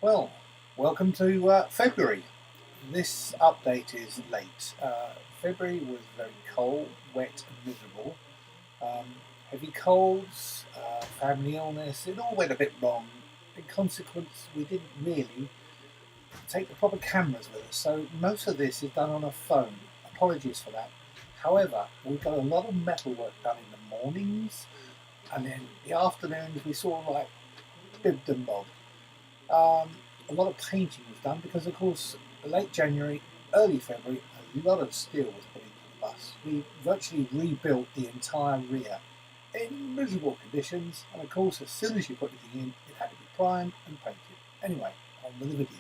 Well, welcome to February. This update is late. February was very cold, wet and miserable. Heavy colds, family illness, it all went a bit wrong. In consequence, we didn't really take the proper cameras with us, so most of this is done on a phone. Apologies for that. However, we've got a lot of metal work done in the mornings, and then the afternoons we sort of like bibbed and bobbed. A lot of painting was done because, of course, late January, early February, a lot of steel was put into the bus. We virtually rebuilt the entire rear in miserable conditions, and of course, as soon as you put anything in, it had to be primed and painted. Anyway, on with the video.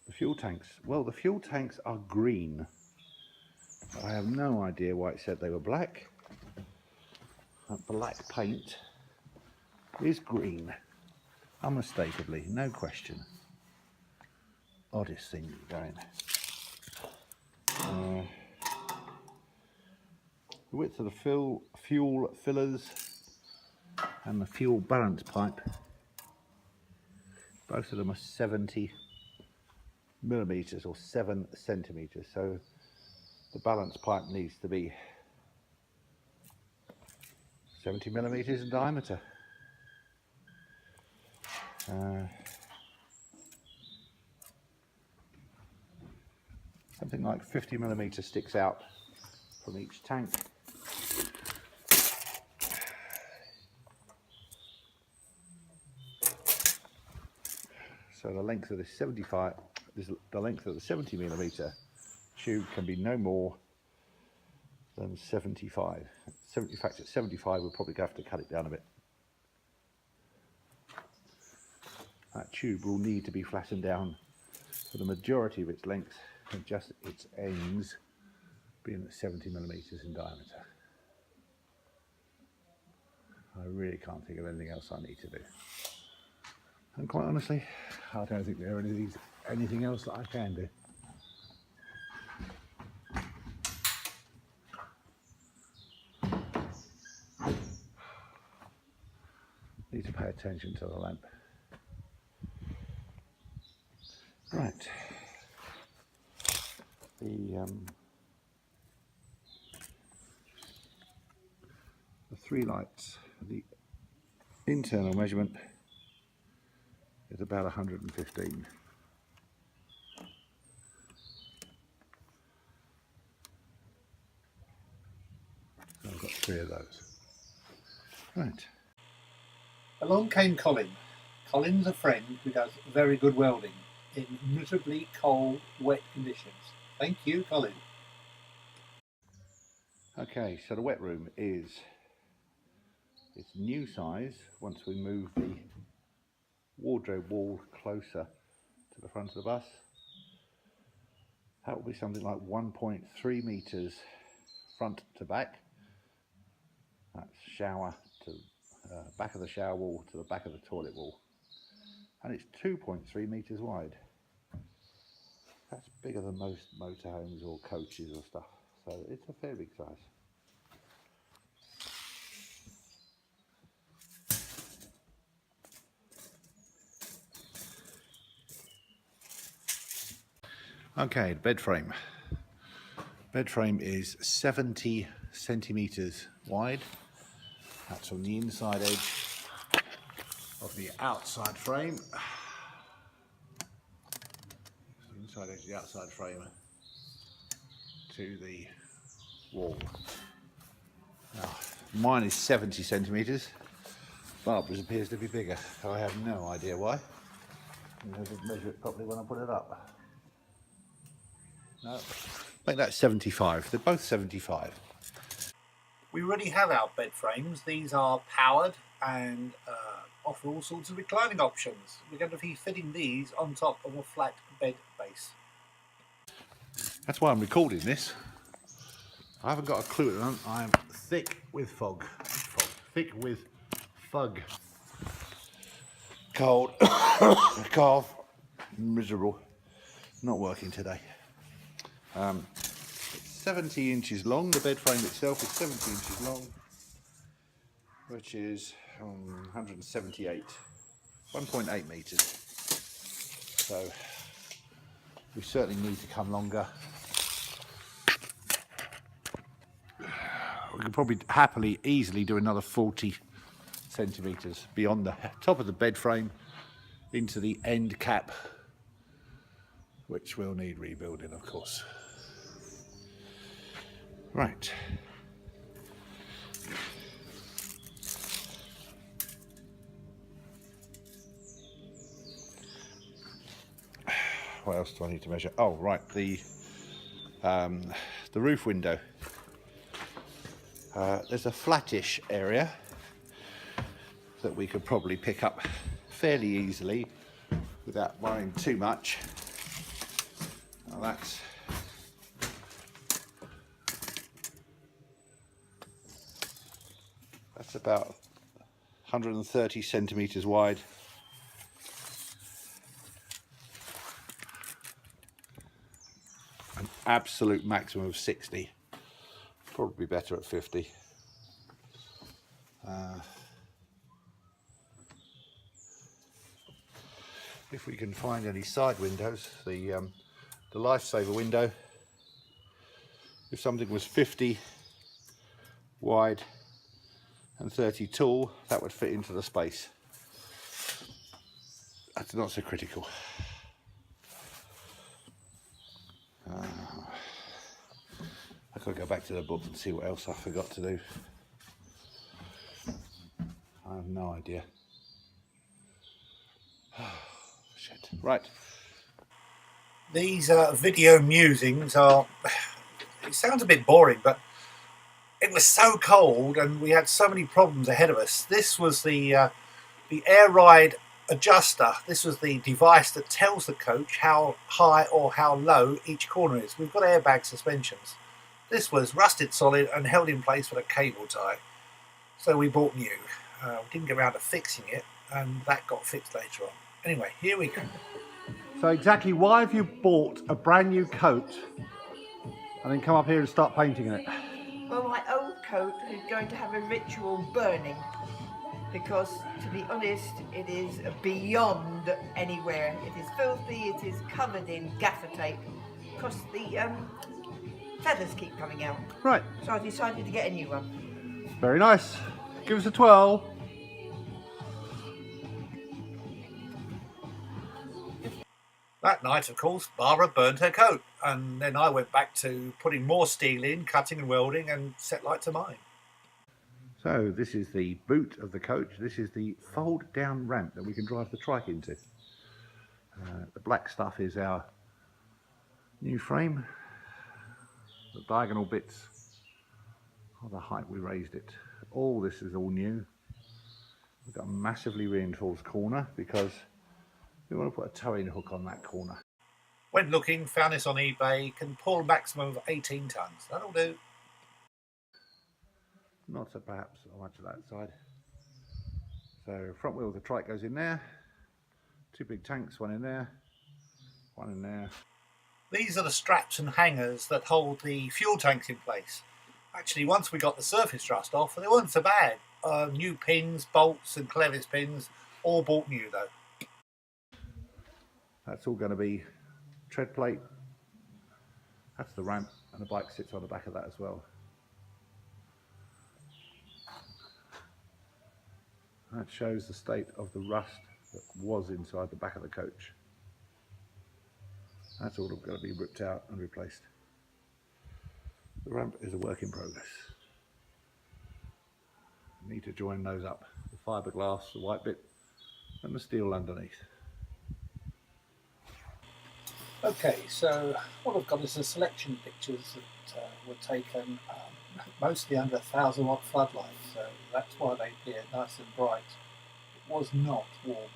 The fuel tanks. Well, the fuel tanks are green. I have no idea why it said they were black. That black paint is green. Unmistakably, no question. Oddest thing going. The width of the fuel fillers and the fuel balance pipe, both of them are 70 millimeters or 7 centimeters. So the balance pipe needs to be 70 millimeters in diameter. Something like 50 millimeters sticks out from each tank. So the length of this the length of the 70 millimeter tube can be no more than 75. In fact, at 75, we'll probably have to cut it down a bit. That tube will need to be flattened down for the majority of its length and just its ends being at 70 millimeters in diameter. I really can't think of anything else I need to do. And quite honestly, I don't think there are anything else that I can do. Need to pay attention to the lamp. Right. The three lights, the internal measurement is about 115. So I've got 3 of those. Right. Along came Colin. Colin's a friend who does very good welding in miserably cold, wet conditions. Thank you, Colin. Okay, so the wet room is its new size once we move the wardrobe wall closer to the front of the bus. That will be something like 1.3 meters front to back. That's shower to back of the shower wall to the back of the toilet wall. And it's 2.3 meters wide. That's bigger than most motorhomes or coaches or stuff. So it's a fair big size. Okay, bed frame. Bed frame is 70 centimeters wide. That's from the inside edge of the outside frame. The inside edge of the outside frame to the wall. Now, mine is 70 centimeters. Barbara's appears to be bigger, so I have no idea why. I didn't measure it properly when I put it up. No, make that 75. They're both 75. We already have our bed frames. These are powered and offer all sorts of reclining options. We're going to be fitting these on top of a flat bed base. That's why I'm recording this. I haven't got a clue at the moment. I am thick with fog. Thick with fug. Cold. Cough. Miserable. Not working today. It's 70 inches long. The bed frame itself is 70 inches long, which is 178 1.8 metres. So we certainly need to come longer. We could probably happily, easily do another 40 centimetres beyond the top of the bed frame into the end cap, which will need rebuilding, of course. Right. What else do I need to measure? Oh, right, the roof window. There's a flattish area that we could probably pick up fairly easily without worrying too much. Now that's about 130 centimetres wide. An absolute maximum of 60. Probably better at 50. If we can find any side windows, the lifesaver window, if something was 50 wide and 30 tall, that would fit into the space. That's not so critical. I could go back to the book and see what else I forgot to do. I have no idea. Shit. Right. These video musings are, it sounds a bit boring, but it was so cold and we had so many problems ahead of us. This was the air ride adjuster. This was the device that tells the coach how high or how low each corner is. We've got airbag suspensions. This was rusted solid and held in place with a cable tie. So we bought new. We didn't get around to fixing it, and that got fixed later on. Anyway, here we go. So exactly why have you bought a brand new coat and then come up here and start painting in it? Well, my old coat is going to have a ritual burning because, to be honest, it is beyond anywhere. It is filthy, it is covered in gaffer tape because the feathers keep coming out. Right. So I decided to get a new one. Very nice. Give us a twirl. That night, of course, Barbara burned her coat, and then I went back to putting more steel in, cutting and welding, and set light to mine. So this is the boot of the coach. This is the fold down ramp that we can drive the trike into. The black stuff is our new frame. The diagonal bits are the height we raised it. All this is all new. We've got a massively reinforced corner because we want to put a towing hook on that corner. When looking, found this on eBay, can pull a maximum of 18 tons. That'll do. Not so perhaps so much of that side. So front wheel of the trike goes in there. Two big tanks, one in there, one in there. These are the straps and hangers that hold the fuel tanks in place. Actually, once we got the surface rust off, they weren't so bad. New pins, bolts and clevis pins, all bought new though. That's all going to be tread plate. That's the ramp, and the bike sits on the back of that as well. That shows the state of the rust that was inside the back of the coach. That's all going to be ripped out and replaced. The ramp is a work in progress. Need to join those up. The fiberglass, the white bit, and the steel underneath. Okay, so what I've got is a selection of pictures that were taken mostly under 1,000 watt floodlights, so that's why they appear nice and bright. It was not warm.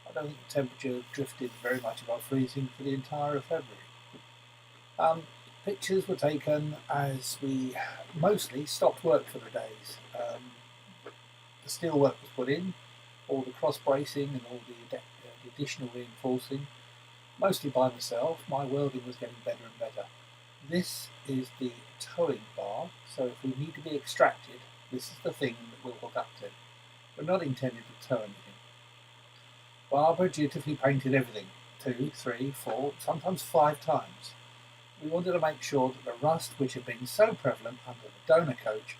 I don't think the temperature drifted very much above freezing for the entire of February. Pictures were taken as we mostly stopped work for the days. The steel work was put in, all the cross bracing and all the additional reinforcing, mostly by myself. My welding was getting better and better. This is the towing bar, so if we need to be extracted, this is the thing that we'll hook up to. We're not intended to tow anything. Barbara dutifully painted everything 2, 3, 4, sometimes 5 times. We wanted to make sure that the rust which had been so prevalent under the donor coach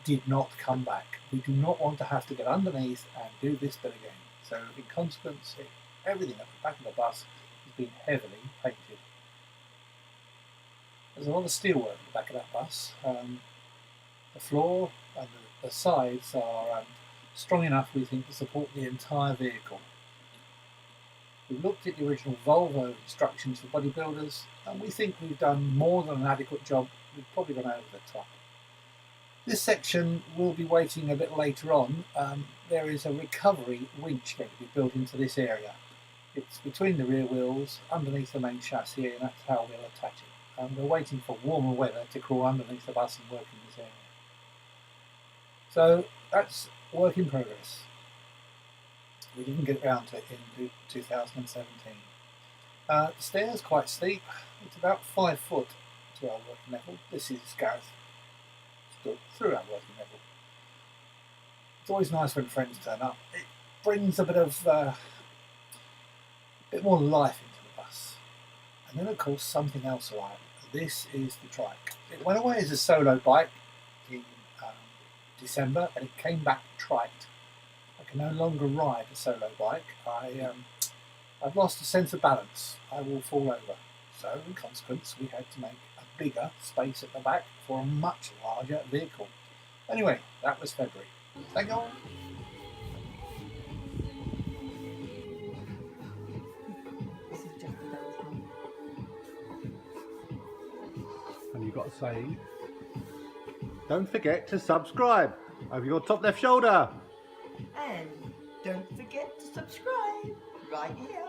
did not come back. We do not want to have to get underneath and do this bit again. So in consequence, everything at the back of the bus has been heavily painted. There's a lot of steelwork at the back of that bus. The floor and the sides are strong enough, we think, to support the entire vehicle. We looked at the original Volvo instructions for bodybuilders, and we think we've done more than an adequate job. We've probably gone over the top. This section will be waiting a bit later on. There is a recovery winch going to be built into this area. It's between the rear wheels, underneath the main chassis, and that's how we'll attach it. And we're waiting for warmer weather to crawl underneath the bus and work in this area. So that's work in progress. We didn't get around to it in 2017. The stairs quite steep. It's about 5 foot to our working level. This is Gareth stood through our working level. It's always nice when friends turn up. It brings a bit more life into the bus. And then of course something else arrived. This is the trike. It went away as a solo bike in December, and it came back triked. I can no longer ride a solo bike. I've lost a sense of balance. I will fall over. So in consequence, we had to make a bigger space at the back for a much larger vehicle. Anyway, that was February. Thank you all. This is just the girls' one. And you've got to say, don't forget to subscribe over your top left shoulder. And don't forget to subscribe right here.